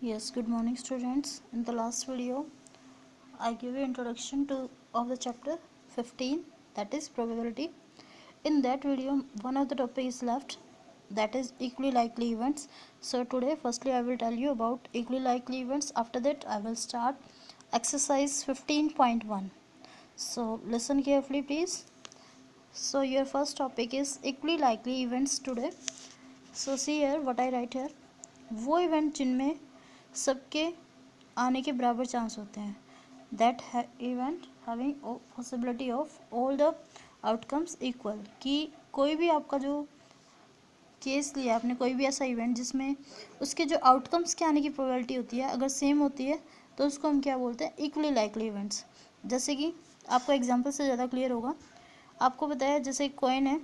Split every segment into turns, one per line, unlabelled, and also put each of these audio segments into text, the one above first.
Yes, good morning students. In the last video, I gave you introduction to of the chapter 15, that is probability. In that video, one of the topic is left, that is equally likely events. So today, firstly I will tell you about equally likely events. After that, I will start exercise 15.1. So listen carefully please. So your first topic is equally likely events today. So see here what I write here. वो event जिनमें सबके आने के बराबर chance होते हैं, that event having possibility of all the outcomes equal, कि कोई भी आपका जो केस लिया आपने, कोई भी ऐसा इवेंट जिसमें उसके जो आउटकम्स के आने की प्रोबेबिलिटी होती है अगर सेम होती है तो उसको हम क्या बोलते हैं, इक्वली लाइकली इवेंट्स। जैसे कि आपको एग्जांपल से ज़्यादा क्लियर होगा। आपको बताया जैसे एक कॉइन है,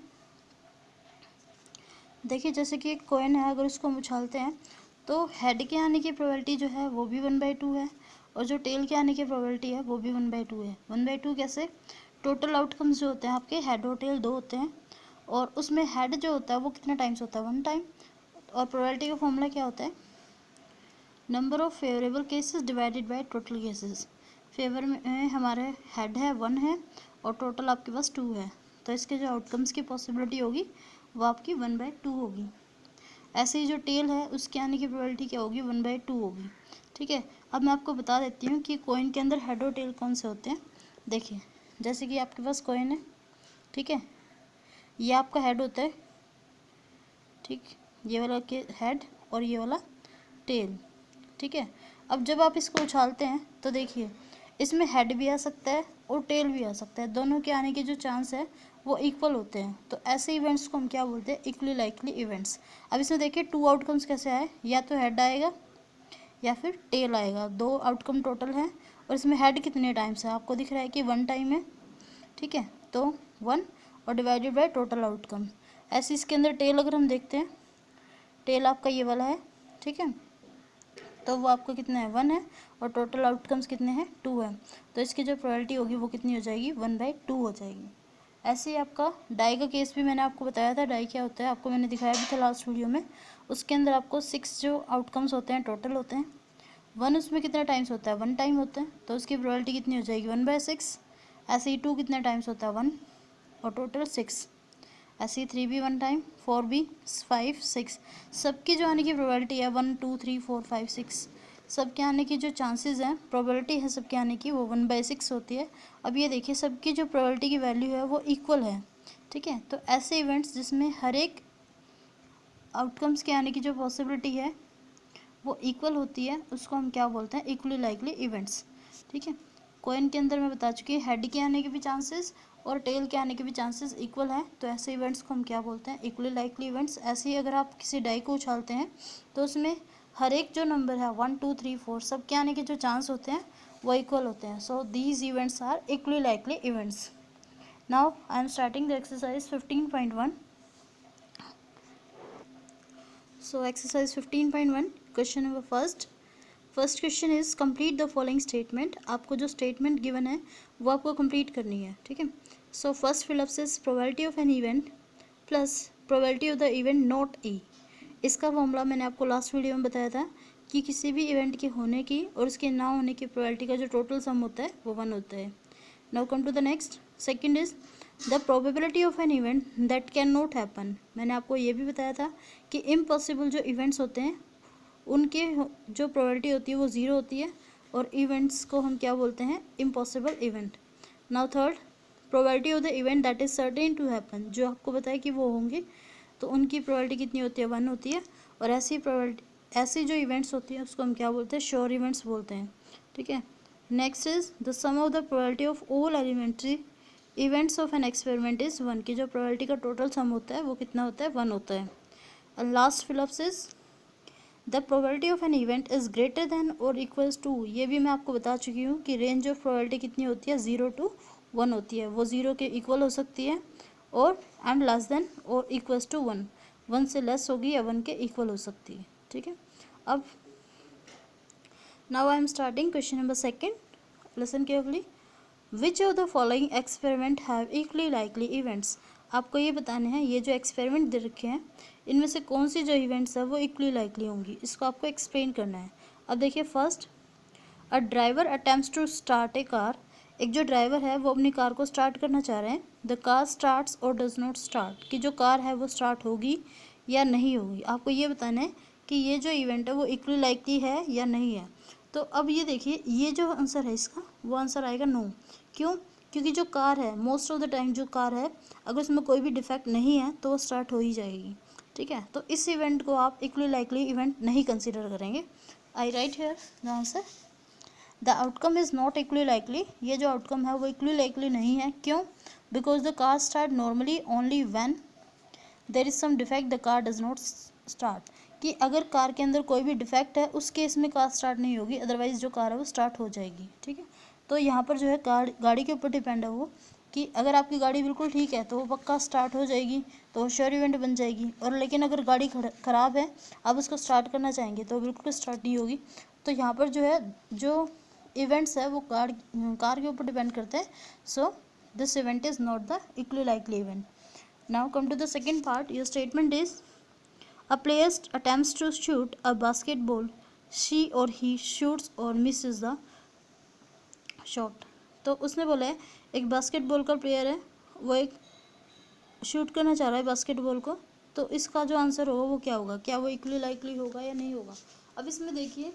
देखिए जैसे कि एक कॉइन है, अगर उसको हम उछालते हैं तो हेड के आने की प्रोबेबिलिटी जो है वो भी 1/2 है, और जो टेल के आने की प्रोबेबिलिटी है वो भी 1/2 है। 1/2 कैसे? टोटल आउटकम्स जो होते हैं आपके, हेड और टेल दो होते हैं, और उसमें हेड जो होता है वो कितना टाइम्स होता है, 1 टाइम। और प्रोबेबिलिटी का फॉर्मूला क्या होता है? Number of favourable cases divided by total cases. Favour में हमारे हेड है 1 है और टोटल आपके पास 2 है, तो इसके जो आउटकम्स की पॉसिबिलिटी होगी वो आपकी 1/2 होगी। ऐसे ही जो टेल है उसके आने की प्रोबेबिलिटी क्या होगी, 1/2 होगी। ठीक है, अब मैं आपको बता देती हूँ कि कॉइन के अंदर हेड और टेल कौन से होते हैं। देखिए जैसे कि आपके पास कॉइन है, ठीक है, ये आपका हेड होता है, ठीक, ये वाला के हेड और ये वाला टेल, ठीक है। अब जब आप इसको उछालते हैं तो देखिए इसमें हेड भी आ सकता है और टेल भी आ सकता है, दोनों के आने के जो चांस है वो इक्वल होते हैं। तो ऐसे इवेंट्स को हम क्या बोलते हैं, इक्वली लाइकली इवेंट्स। अब इसमें देखिए 2 आउटकम्स कैसे आए, या तो हेड आएगा या फिर टेल आएगा, 2 आउटकम टोटल है, और इसमें हेड कितने टाइम्स है, आपको दिख रहा है कि 1 टाइम है, ठीक है, तो 1 और डिवाइडेड बाय टोटल आउटकम। ऐसे इसके अंदर टेल अगर हम देखते हैं, टेल आपका ये वाला है, ठीक है, तो वो आपको कितना है, 1 है, और टोटल आउटकम्स कितने हैं, 2 है, तो इसकी जो प्रोबेबिलिटी होगी वो कितनी हो जाएगी, 1/2 हो जाएगी। ऐसे ही आपका डाई का केस भी मैंने आपको बताया था, डाई क्या होता है आपको मैंने दिखाया भी था लास्ट वीडियो में। उसके अंदर आपको 6 जो आउटकम्स होते हैं टोटल होते हैं, 1 उसमें कितना टाइम्स होता है, 1 टाइम होता है, तो उसकी प्रोबेबिलिटी कितनी हो जाएगी, 1/6। ऐसे ही 2 कितने टाइम्स होता है, 1 और टोटल 6। ऐसे ही 3 भी 1 टाइम, 4 भी, 5, 6, सबकी जो आने की प्रोबेबिलिटी है 1, 2, 3, 4, 5, 6, सबके आने की जो चांसेस हैं, प्रोबेबिलिटी है सबके आने की, वो 1/6 होती है। अब ये देखिए सबकी जो प्रोबेबिलिटी की वैल्यू है वो इक्वल है, ठीक है। तो ऐसे इवेंट्स जिसमें हर एक आउटकम्स के आने की जो पॉसिबिलिटी है वो इक्वल होती है उसको हम क्या बोलते हैं, इक्वली लाइकली इवेंट्स, ठीक है। कॉइन के अंदर मैं बता चुकी हूँ हेड के आने के भी चांसेस और टेल के आने के भी चांसेस इक्वल हैं, तो ऐसे इवेंट्स को हम क्या बोलते हैं, इक्वली लाइकली इवेंट्स। ऐसे ही अगर आप किसी डाई को उछालते हैं तो उसमें हर एक जो नंबर है 1, 2, 3, 4 सब के आने के जो चांस होते हैं वो इक्वल होते हैं। So these events are equally likely events. Now I am starting the exercise 15.1. So exercise 15.1 question number first question is complete the following statement. आपको जो स्टेटमेंट गिवन है वो आपको कंप्लीट करनी है, ठीक है। सो फर्स्ट फिलअप से probability of an event plus probability of the event not E. इसका फॉर्मूला मैंने आपको लास्ट वीडियो में बताया था कि किसी भी इवेंट के होने की और उसके ना होने की प्रोबेबिलिटी का जो टोटल सम होता है वो 1 होता है। Now come to the next, second is the probability of an event that can not happen. मैंने आपको ये भी बताया था कि इम्पॉसिबल जो इवेंट्स होते हैं उनके जो प्रोबेबिलिटी होती है वो 0 होती है, और इवेंट्स को हम क्या बोलते हैं, impossible event. Now third, probability of the event that is certain to happen, जो आपको बताया कि वो होंगे तो उनकी प्रोबेबिलिटी कितनी होती है, 1 होती है, और ऐसी प्रोबेबिलिटी ऐसी जो इवेंट्स होती हैं उसको हम क्या बोलते हैं, श्योर इवेंट्स बोलते हैं, ठीक है। Next is the sum of the probability of all elementary events of an experiment is 1, की जो प्रोबेबिलिटी का टोटल सम होता है वो कितना होता है, 1 होता है। और last fill-ups is the probability of an event is greater than और इक्वल्स टू। ये भी मैं आपको बता चुकी हूँ कि रेंज ऑफ प्रोबेबिलिटी कितनी होती है, 0 to 1 होती है, वो 0 के इक्वल हो सकती है, और एंड लेस देन और इक्वल्स टू 1, 1 से लेस होगी या 1 के इक्वल हो सकती है, ठीक है। अब now I am starting question number second, listen carefully. Which of the following experiment have equally likely events. आपको ये बताने हैं ये जो एक्सपेरिमेंट दे रखे हैं इनमें से कौन सी जो इवेंट्स है वो इक्वली लाइकली होंगी, इसको आपको एक्सप्लेन करना है। अब देखिए first, a driver attempts to start a car. एक जो ड्राइवर है वो अपनी कार को स्टार्ट करना चाह रहे हैं। द कार स्टार्ट्स और डज नॉट स्टार्ट, कि जो कार है वो स्टार्ट होगी या नहीं होगी। आपको ये बताना है कि ये जो इवेंट है वो इक्वली लाइकली है या नहीं है। तो अब ये देखिए, ये जो आंसर है इसका, वो आंसर आएगा नो। क्यों? क्योंकि जो कार है मोस्ट ऑफ द टाइम जो कार है, अगर उसमें कोई भी डिफेक्ट नहीं है तो वो स्टार्ट हो ही जाएगी। ठीक है, तो इस इवेंट को आप इक्वली लाइकली इवेंट नहीं कंसिडर करेंगे। I write here the answer, the outcome is not equally likely. ये जो आउटकम है वो इक्वली लाइकली नहीं है। क्यों? Because the car start normally only when there is some defect the car does not start, कि अगर कार के अंदर कोई भी डिफेक्ट है उस केस में कार स्टार्ट नहीं होगी, अदरवाइज जो कार है वो स्टार्ट हो जाएगी। ठीक है, तो यहाँ पर जो है गाड़ी के ऊपर डिपेंड है वो, कि अगर आपकी गाड़ी बिल्कुल ठीक है तो वो पक्का स्टार्ट हो जाएगी, तो वो श्योर इवेंट बन जाएगी। और लेकिन अगर गाड़ी ख़राब है, आप उसको स्टार्ट करना चाहेंगे तो बिल्कुल स्टार्ट नहीं होगी। तो यहाँ पर जो है जो इवेंट्स है वो कार के ऊपर डिपेंड करते हैं। So this event is not the equally likely event. Now come to the second part. Your statement is, a player attempts to shoot a basketball. She or he shoots or misses the shot. तो उसने बोला है एक basketball का player है, वो एक shoot करना चाह रहा है बास्केटबॉल को। तो इसका जो आंसर होगा वो क्या होगा? क्या वो इक्वली लाइकली होगा या नहीं होगा? अब इसमें देखिए,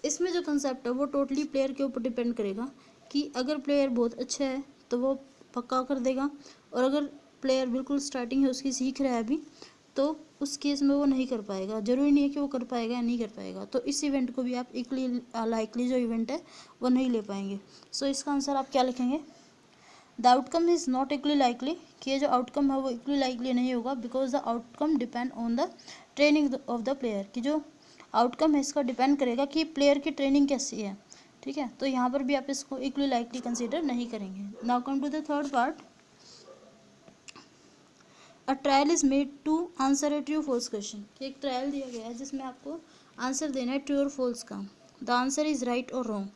इसमें जो कंसेप्ट है वो टोटली प्लेयर के ऊपर डिपेंड करेगा, कि अगर प्लेयर बहुत अच्छा है तो वो पक्का कर देगा, और अगर प्लेयर बिल्कुल स्टार्टिंग है, उसकी सीख रहा है अभी, तो उस केस में वो नहीं कर पाएगा। ज़रूरी नहीं है कि वो कर पाएगा या नहीं कर पाएगा। तो इस इवेंट को भी आप इक्वली लाइकली जो इवेंट है वो नहीं ले पाएंगे। सो इसका आंसर आप क्या लिखेंगे? The outcome is not equally likely, कि ये जो आउटकम है वो इक्वली लाइकली नहीं होगा, because the outcome depend on the training of the player, कि जो आउटकम है इसका डिपेंड करेगा कि प्लेयर की ट्रेनिंग कैसी है। ठीक है, तो यहाँ पर भी आप इसको इक्वली लाइकली कंसिडर नहीं करेंगे। Now come to the third part. A trial is made to answer a true false question, कि एक ट्रायल दिया गया है जिसमें आपको आंसर देना है ट्रू और फॉल्स का। द आंसर इज़ राइट और wrong.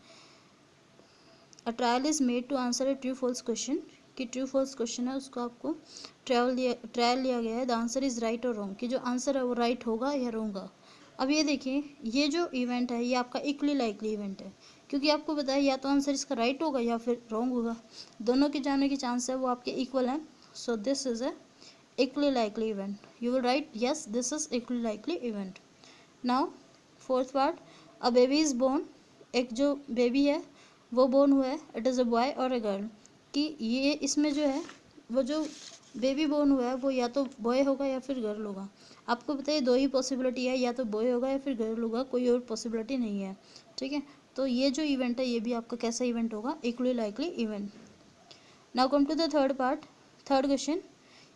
A trial is made to answer a true false question, कि ट्रू फॉल्स क्वेश्चन है उसको आपको ट्रायल लिया गया है। द आंसर इज़ राइट और रॉन्ग, कि जो आंसर है वो राइट होगा या रॉन्ग होगा। अब ये देखिए, ये जो इवेंट है ये आपका इक्वली लाइकली इवेंट है, क्योंकि आपको पता है या तो आंसर इसका राइट होगा या फिर रॉन्ग होगा। दोनों के जाने की चांस है वो आपके इक्वल हैं। So this is a equally likely event. You will write yes, this is equally likely event. Now fourth part, a baby is born. एक जो बेबी है वो बोर्न हुआ है, इट इज़ अ बॉय और अ गर्ल, कि ये इसमें जो है वो जो बेबी बोर्न हुआ है वो या तो बॉय होगा या फिर गर्ल होगा। आपको पता है दो ही पॉसिबिलिटी है, या तो बॉय होगा या फिर गर्ल होगा, कोई और पॉसिबिलिटी नहीं है। ठीक है, तो ये जो इवेंट है ये भी आपका कैसा इवेंट होगा? Equally likely event. Now come to the third part, third question.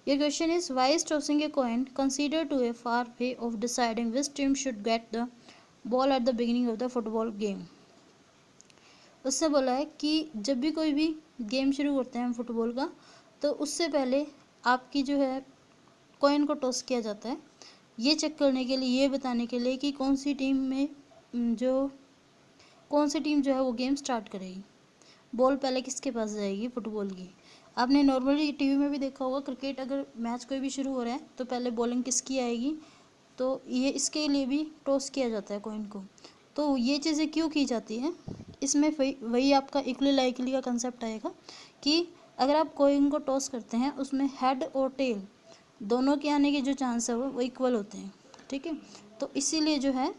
Your question is, why is tossing a coin considered to a far way of deciding which team should get the ball at the beginning of the football game? उससे बोला है कि जब भी कोई भी game शुरू करते हैं हम फुटबॉल का, तो उससे पहले आपकी जो है कॉइन को टॉस किया जाता है, ये चेक करने के लिए, ये बताने के लिए कि कौन सी टीम जो है वो गेम स्टार्ट करेगी, बॉल पहले किसके पास जाएगी फुटबॉल की। आपने नॉर्मली टीवी में भी देखा होगा, क्रिकेट अगर मैच कोई भी शुरू हो रहा है तो पहले बॉलिंग किसकी आएगी, तो ये इसके लिए भी टॉस किया जाता है कॉइन को। तो ये चीज़ें क्यों की जाती हैं, इसमें वही आपका इक्वली लाइकली का कंसेप्ट आएगा, कि अगर आप कॉइन को टॉस करते हैं उसमें हेड और टेल दोनों के आने के जो चांस है वो इक्वल होते हैं। ठीक है, तो इसीलिए जो है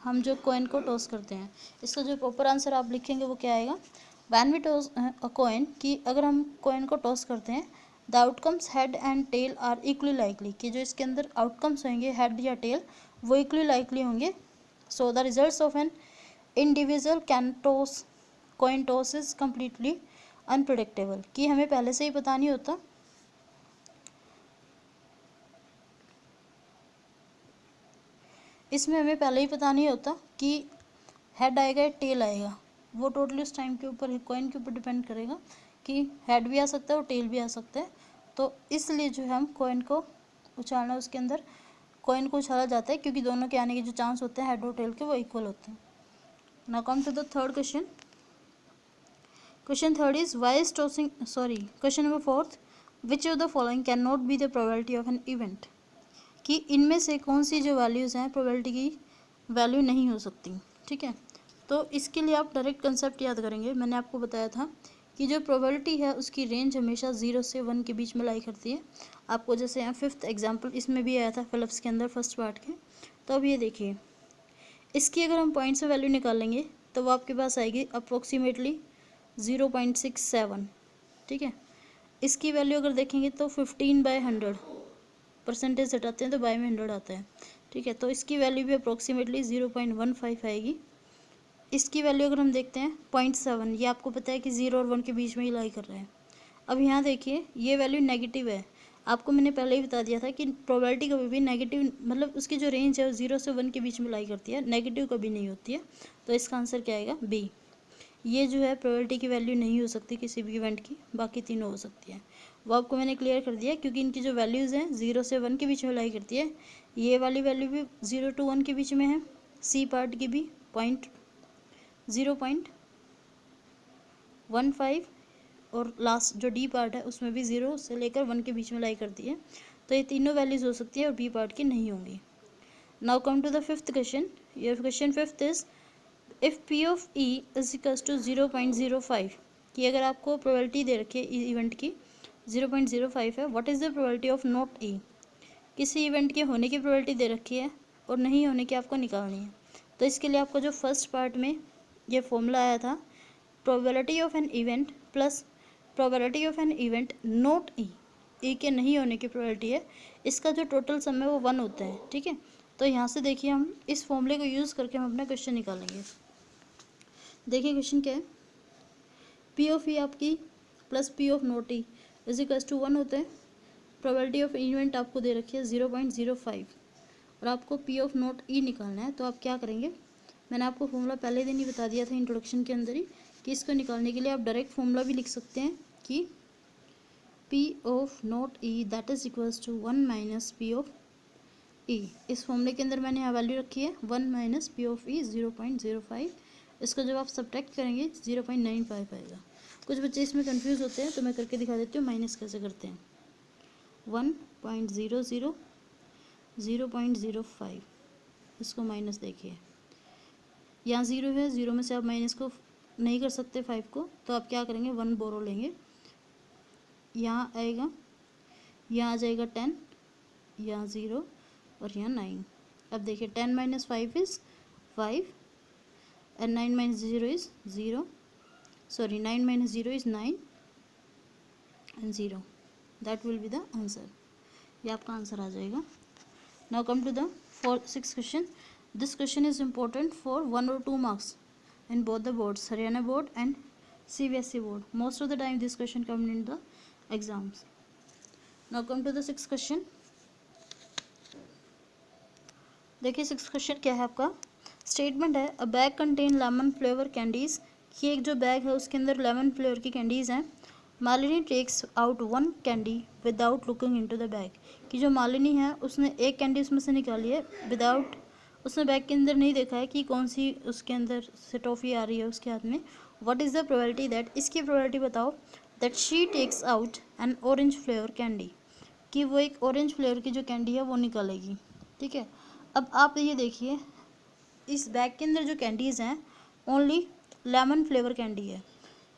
हम जो कॉइन को टॉस करते हैं, इसका जो प्रॉपर आंसर आप लिखेंगे वो क्या आएगा? When we toss a coin, कि अगर हम कॉइन को टॉस करते हैं, the outcomes head and tail are equally likely, कि जो इसके अंदर आउटकम्स होंगे हेड या टेल वो इक्वली लाइकली होंगे। So the results of an individual coin toss is completely unpredictable, कि हमें पहले से ही पता नहीं होता। इसमें हमें पहले ही पता नहीं होता कि हेड आएगा या टेल आएगा, वो टोटली उस टाइम के ऊपर, कॉइन के ऊपर डिपेंड करेगा कि हेड भी आ सकता है और टेल भी आ सकता है। तो इसलिए जो है हम कॉइन को उछालना, उसके अंदर कॉइन को उछाला जाता है, क्योंकि दोनों के आने के जो चांस होते हैं हेड और टेल के वो इक्वल होते हैं। Now come to the third question. Question third is, question number fourth, which of the following can not be the probability of an event, कि इनमें से कौन सी जो वैल्यूज़ हैं प्रोबेबिलिटी की वैल्यू नहीं हो सकती। ठीक है। तो इसके लिए आप डायरेक्ट कंसेप्ट याद करेंगे। मैंने आपको बताया था कि जो प्रोबेबिलिटी है उसकी रेंज हमेशा 0 से 1 के बीच में लाई करती है। आपको जैसे यहाँ 5th एग्जाम्पल इसमें भी आया था फिलिप्स के अंदर फर्स्ट पार्ट के। तो अब ये देखिए, इसकी अगर हम पॉइंट से वैल्यू निकालेंगे तो वो आपके पास आएगी अप्रोक्सीमेटली 0.67। ठीक है। इसकी वैल्यू अगर देखेंगे तो 15/100, परसेंटेज हटाते हैं तो बाय में 100 आता है। ठीक है। तो इसकी वैल्यू भी अप्रोक्सीमेटली 0.15 आएगी। इसकी वैल्यू अगर हम देखते हैं 0.7, ये आपको पता है कि 0 और 1 के बीच में ही लाई कर रहा है। अब यहाँ देखिए, ये वैल्यू नेगेटिव है। आपको मैंने पहले ही बता दिया था कि प्रोबेबिलिटी कभी भी नेगेटिव, मतलब उसकी जो रेंज है वो 0 से 1 के बीच में लाई करती है, नेगेटिव कभी नहीं होती है। तो इसका आंसर क्या आएगा? बी। ये जो है प्रोबेबिलिटी की वैल्यू नहीं हो सकती किसी भी इवेंट की, बाकी तीनों हो सकती है। वो आपको मैंने क्लियर कर दिया, क्योंकि इनकी जो वैल्यूज़ हैं 0 से 1 के बीच में लाई करती है। ये वाली वैल्यू भी 0 to 1 के बीच में है, सी पार्ट की भी 0.15, और लास्ट जो डी पार्ट है उसमें भी 0 से लेकर 1 के बीच में लाई करती है। तो ये तीनों वैल्यूज हो सकती है और बी पार्ट की नहीं होंगी। Now come to the fifth question. Your question fifth is if P of E is equals to 0.05, कि अगर आपको प्रोबेबिलिटी दे रखी है इवेंट की 0.05 है, what is the probability of not E. किसी इवेंट के होने की प्रोबेबिलिटी दे रखी है और नहीं होने की आपको निकालनी है। तो इसके लिए आपको जो फर्स्ट पार्ट में ये फॉर्मूला आया था, probability of an event plus probability of an event not E, E के नहीं होने की प्रोबेबिलिटी है, इसका जो टोटल सम है वो 1 होता है। ठीक है। तो यहाँ से देखिए, हम इस फॉर्मूले को यूज़ करके हम अपना क्वेश्चन निकालेंगे। देखिए क्वेश्चन क्या है, पी ऑफ ई आपकी plus P of not E is equals to 1 होता है। प्रोबेबिलिटी ऑफ इवेंट आपको दे रखी है 0.05 और आपको पी ऑफ नॉट ई निकालना है। तो आप क्या करेंगे, मैंने आपको फॉर्मूला पहले दिन ही बता दिया था इंट्रोडक्शन के अंदर ही, कि इसको निकालने के लिए आप डायरेक्ट फॉर्मूला भी लिख सकते हैं कि P of not E that is equals to 1 minus P of E. इस फॉर्मूले के अंदर मैंने यहाँ वैल्यू रखी है 1 माइनस पी ऑफ ई 0.05। इसको जब आप सब्ट्रैक्ट करेंगे 0.95 आएगा। कुछ बच्चे इसमें कंफ्यूज होते हैं, तो मैं करके दिखा देती हूँ माइनस कैसे करते हैं। 1.00 0.05, इसको माइनस देखिए, यहाँ 0 है, 0 में से आप माइनस को नहीं कर सकते 5 को, तो आप क्या करेंगे 1 बोरो लेंगे, यहाँ आएगा, यहाँ आ जाएगा 10, यहाँ 0 और यहाँ 9। अब देखिए 10 minus 5 is 5 and 9 minus 0 is 0, sorry 9 minus 0 is 9 and 0, that will be the answer. ये आपका आंसर आ जाएगा। Now come to the 6th question. This question is important for 1 or 2 marks in both the boards, Haryana board and CBSE board. Most of the time this question come in the exams. Now come to the 6th question. देखिए 6th question क्या है आपका, statement है अ bag contain lemon flavour candies, कि एक जो bag है उसके अंदर लेमन फ्लेवर की कैंडीज़ हैं। Malini takes out 1 candy without looking into the bag, कि जो मालिनी है उसने एक कैंडी उसमें से निकाली है विदाउट, उसने बैग के अंदर नहीं देखा है कि कौन सी उसके अंदर से टॉफ़ी आ रही है उसके हाथ में। What is the probability that, इसकी प्रोबेबिलिटी बताओ, that she takes out an orange flavour candy, कि वो एक ऑरेंज फ्लेवर की जो कैंडी है वो निकालेगी। ठीक है। अब आप ये देखिए, इस बैग के अंदर जो कैंडीज़ हैं ओनली लेमन फ्लेवर कैंडी है,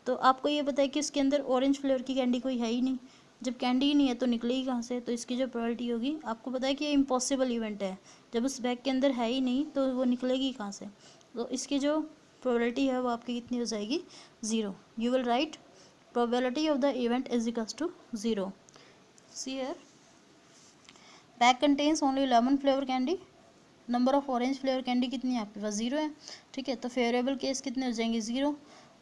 तो आपको ये पता है कि इसके अंदर ऑरेंज फ्लेवर की कैंडी कोई है ही नहीं। जब कैंडी ही नहीं है तो निकलेगी कहाँ से, तो इसकी जो प्रोबेबिलिटी होगी, आपको पता है कि ये इम्पॉसिबल इवेंट है, जब उस बैग के अंदर है ही नहीं तो वो निकलेगी कहाँ से। तो इसकी जो प्रोबेबिलिटी है वो आपकी कितनी हो जाएगी, 0। You will write probability of the event is equals to 0। See here, bag contains only lemon flavour candy, number of orange flavour candy कितनी है आपके पास, 0 है। ठीक है। तो फेवरेबल केस कितने हो जाएंगे, 0,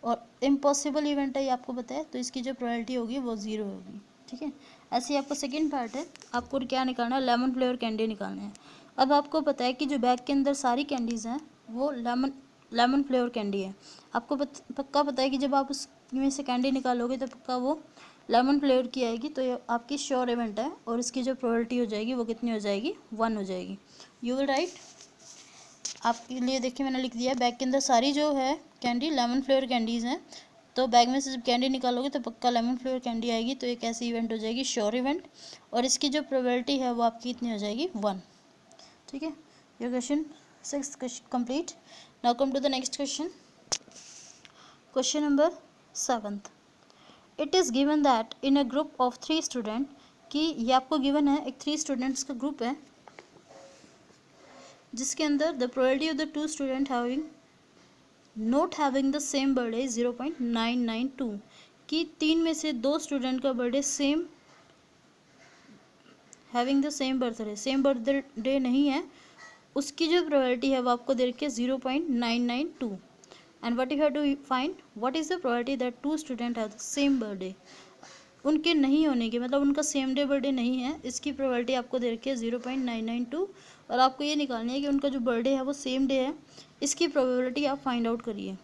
और इम्पॉसिबल इवेंट है ये आपको पता है, तो इसकी जो प्रोबेबिलिटी होगी वो 0 होगी। ठीक है। ऐसे ही आपका सेकंड पार्ट है, आपको क्या निकालना है, लेमन फ्लेवर कैंडी निकालना है। अब आपको पता है कि जो बैग के अंदर सारी कैंडीज़ हैं वो लेमन फ्लेवर कैंडी है। आपको पक्का पता है कि जब आप उसमें से कैंडी निकालोगे तो पक्का वो लेमन फ्लेवर की आएगी, तो ये आपकी श्योर इवेंट है, और इसकी जो प्रोबेबिलिटी हो जाएगी वो कितनी हो जाएगी, 1 हो जाएगी। यू विल राइट, आपके लिए देखिए मैंने लिख दिया, बैग के अंदर सारी जो है कैंडी लेमन फ्लेवर कैंडीज़ हैं, तो बैग में से जब कैंडी निकालोगे तो पक्का लेमन फ्लेवर कैंडी आएगी, तो एक ऐसी इवेंट हो जाएगी श्योर इवेंट, और इसकी जो प्रोबेबिलिटी है वो आपकी कितनी हो जाएगी, 1। ठीक है। Your question 6 complete. Now come to the next question. Question number 7. It is given that in a group of 3 student, कि ये आपको गिवन है एक 3 स्टूडेंट्स का ग्रुप है जिसके अंदर the probability of the 2 student having not having the same birthday 0.992, कि 3 में से 2 स्टूडेंट का birthday same having the same birthday नहीं है, उसकी जो प्रोबेबिलिटी है वो आपको दे रखी है 0.992. And what you have to find what is the probability that 2 student have the same birthday. उनके नहीं होने की, मतलब उनका सेम डे बर्थडे नहीं है, इसकी प्रोबेबिलिटी आपको दे रखी है 0.992. और आपको ये निकालनी है कि उनका जो बर्थडे है वो सेम डे है, इसकी प्रोबेबिलिटी आप फाइंड आउट करिए.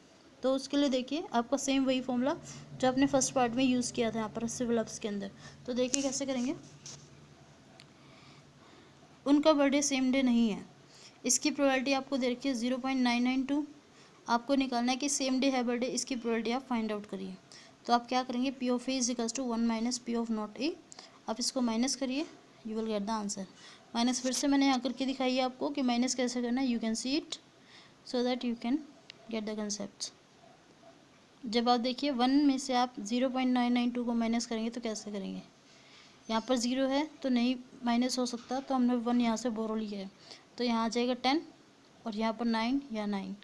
तो उसके लिए देखिए आपका सेम वही फॉर्मूला जो आपने फर्स्ट पार्ट में यूज़ किया था यहाँ पर सिविल अप्स के अंदर. तो देखिए कैसे करेंगे. उनका बर्थडे सेम डे नहीं है, इसकी प्रोबेबिलिटी आपको दे रखी है 0.992. आपको निकालना है कि सेम डे है बर्थडे, इसकी प्रोबेबिलिटी आप फाइंड आउट करिए. तो आप क्या करेंगे, P of A is equals to 1 minus P of not A. आप इसको माइनस करिए, you will get the answer. Minus फिर से मैंने यहाँ करके दिखाई है आपको कि माइनस कैसे करना है. You can see it so that you can get the concept. जब आप देखिए 1 में से आप 0.992 को माइनस करेंगे तो कैसे करेंगे. यहाँ पर 0 है तो नहीं माइनस हो सकता, तो हमने 1 यहाँ से बोरो लिया है, तो यहाँ आ जाएगा 10 और यहाँ पर 9 या 9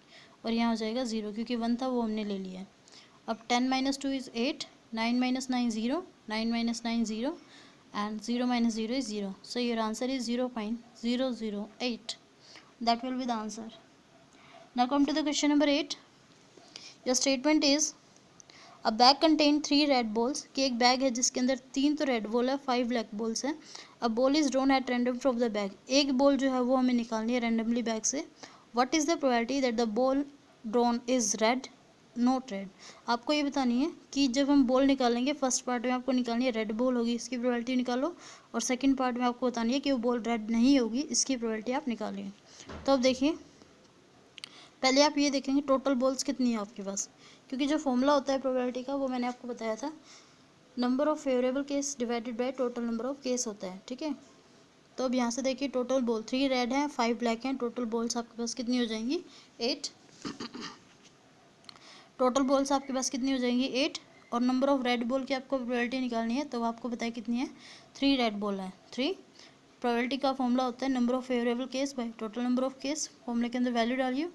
और यहाँ हो जाएगा 0 क्योंकि 1 था वो हमने ले लिया है. अब 10 minus 2 is 8, 9 minus 9 0, 9 minus 9 0 and 0 minus 0 is 0. So your answer is 0.008. That will be the answer. Now come to the question number 8. Your statement is a bag contain 3 red balls, कि एक बैग है जिसके अंदर 3 तो red ball है, 5 black balls हैं. A ball is drawn at random from the bag. एक ball जो है वो हमें निकालनी है रैंडमली बैग से. What is the probability that the ball drawn is red? Note red. आपको ये बतानी है कि जब हम बॉल निकालेंगे फर्स्ट पार्ट में आपको निकालनी है रेड बॉल होगी, इसकी प्रोबेबिलिटी निकालो, और सेकंड पार्ट में आपको बतानी है कि वो बॉल रेड नहीं होगी, इसकी प्रोबेबिलिटी आप निकालिए. तो अब देखिए पहले आप ये देखेंगे टोटल बॉल्स कितनी है आपके पास, क्योंकि जो फॉर्मूला होता है प्रोबेबिलिटी का वो मैंने आपको बताया था, number of favourable case divided by total number of case होता है. ठीक है. तो अब यहाँ से देखिए टोटल बॉल 3 रेड हैं, 5 ब्लैक हैं, टोटल बॉल्स आपके पास कितनी हो जाएंगी 8. टोटल बॉल्स आपके पास कितनी हो जाएंगी 8. और नंबर ऑफ रेड बॉल की आपको प्रोबेबिलिटी निकालनी है, तो आपको बताया कितनी है 3 रेड बॉल है 3. प्रोबेबिलिटी का फॉर्मूला होता है number of favourable case by total number of case. फॉर्मूले के अंदर वैल्यू डालिए.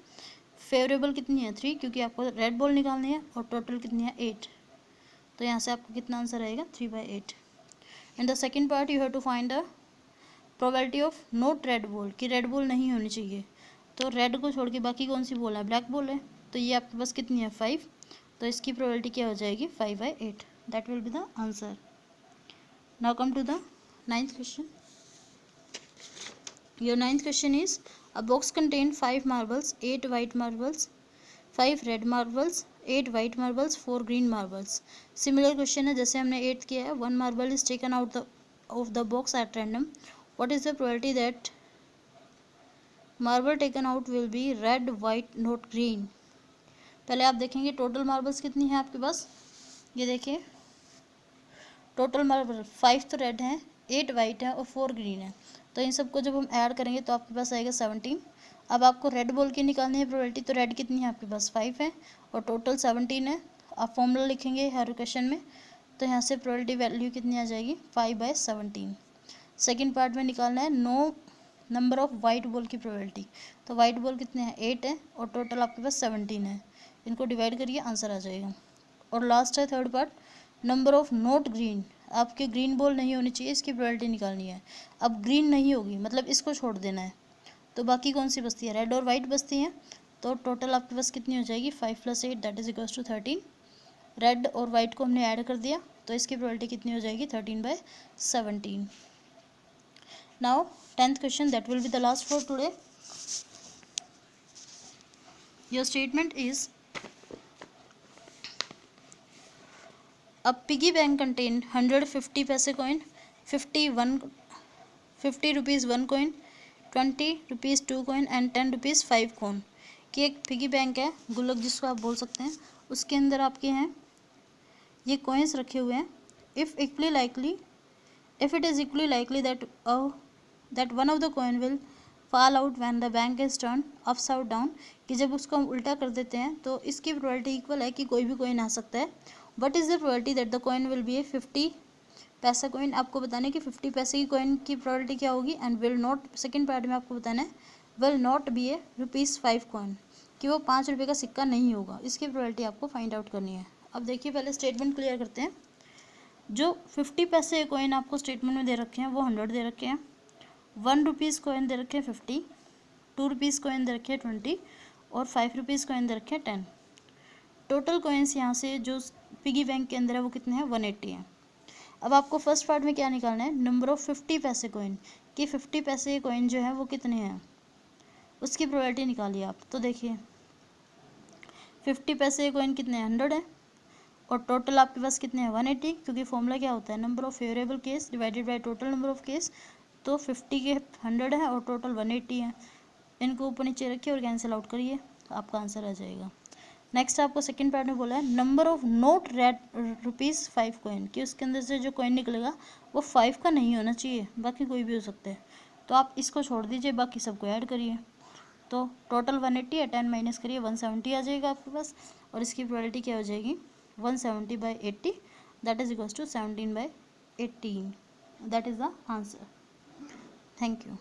फेवरेबल कितनी है 3 क्योंकि आपको रेड बॉल निकालनी है, और टोटल कितनी है 8. तो यहाँ से आपको कितना आंसर आएगा 3/8. In the second part you have to find the probability of not red ball, कि रेड बॉल नहीं होनी चाहिए. तो रेड को छोड़ के बाकी कौन सी बॉल है, ब्लैक बॉल है, तो ये आपके पास कितनी है 5. तो इसकी प्रोबेबिलिटी क्या हो जाएगी 5/8. That will be the answer. Now come to the 9th question. Your 9th question is a box contain 5 marbles, 8 white marbles, 5 red marbles, 8 white marbles, 4 green marbles. Similar question है जैसे हमने 8th किया है. 1 marble is taken out of the box at random. What is the probability that marble taken out will be red white not green. पहले आप देखेंगे total marbles कितनी है आपके पास. ये देखिए टोटल मार्बल 5 तो रेड हैं, 8 वाइट है और 4 ग्रीन है. तो इन सबको जब हम ऐड करेंगे तो आपके पास आएगा 17. अब आपको रेड बॉल की निकालनी है प्रोबेबिलिटी, तो रेड कितनी है आपके पास 5 है और टोटल 17 है. आप फॉर्मूला लिखेंगे हर क्वेश्चन में, तो यहाँ से प्रोबेबिलिटी वैल्यू कितनी आ जाएगी 5/17. सेकेंड पार्ट में निकालना है no number of white ball की प्रोबेबिलिटी. तो वाइट बॉल कितने हैं 8 है और टोटल आपके पास 17 है. इनको डिवाइड करिए आंसर आ जाएगा. और लास्ट है third part number of not green. आपके ग्रीन बॉल नहीं होनी चाहिए, इसकी प्रोबेबिलिटी निकालनी है. अब ग्रीन नहीं होगी मतलब इसको छोड़ देना है, तो बाकी कौन सी बचती है रेड और वाइट बचती हैं. तो टोटल आपके पास कितनी हो जाएगी 5 + 8 that is equals to 13. Red और वाइट को हमने ऐड कर दिया तो इसकी प्रोबेबिलिटी कितनी हो जाएगी 13/17. Now 10th question that will be the last for today. Your statement is A piggy bank contain 150 पैसे coin, 50 rupees 1 coin, 20 rupees 2 coin and 10 rupees 5 coin. कि एक पिगी बैंक है, गुल्लक जिसको आप बोल सकते हैं, उसके अंदर आपके हैं ये coins रखे हुए हैं. If it is equally likely that one of the coin will fall out when the bank is turned upside down, कि जब उसको हम उल्टा कर देते हैं तो इसकी प्रोबेबिलिटी इक्वल है कि कोई भी कॉइन आ सकता है. What is the probability that the coin will be a 50 पैसा कॉइन. आपको बताना है कि 50 पैसे की कॉइन की प्रोबेबिलिटी क्या होगी. And will not, second part में आपको बताना है will not be A ₹5 coin, कि वो 5 रुपये का सिक्का नहीं होगा. इसकी प्रोबेबिलिटी आपको फाइंड आउट करनी है. अब देखिए पहले स्टेटमेंट क्लियर करते हैं. जो 50 पैसे कॉइन आपको स्टेटमेंट में दे रखे हैं वो 100 दे रखे हैं, ₹1 कॉइन दे रखे हैं 50, ₹2 कॉइन दे रखे हैं 20 और ₹5 कॉइन दे रखे हैं 10. टोटल कॉइन्स यहाँ से जो पिगी बैंक के अंदर है वो कितने हैं, 180 हैं. अब आपको फर्स्ट पार्ट में क्या निकालना है, नंबर ऑफ 50 पैसे कॉइन, कि 50 पैसे कॉइन जो है वो कितने हैं, उसकी प्रोबेबिलिटी निकालिए आप. तो देखिए 50 पैसे कॉइन कितने हैं, 100 है, और टोटल आपके पास कितने हैं, 180, क्योंकि फॉर्मूला क्या होता है, number of favourable case divided by total number of case. तो 50 के 100 है और टोटल 180 है. इनको ऊपर नीचे रखिए और कैंसिल आउट करिए, तो आपका आंसर आ जाएगा. नेक्स्ट आपको सेकंड पार्ट में बोला है number of note rate ₹5 coin, कि उसके अंदर से जो कॉइन निकलेगा वो 5 का नहीं होना चाहिए, बाकी कोई भी हो सकता है. तो आप इसको छोड़ दीजिए, बाकी सबको ऐड करिए. तो टोटल 180 है, 10 माइनस करिए 170 आ जाएगा आपके पास. और इसकी प्रोबेबिलिटी क्या हो जाएगी, 170/80, that is equals to 17/18. That is the answer. Thank you.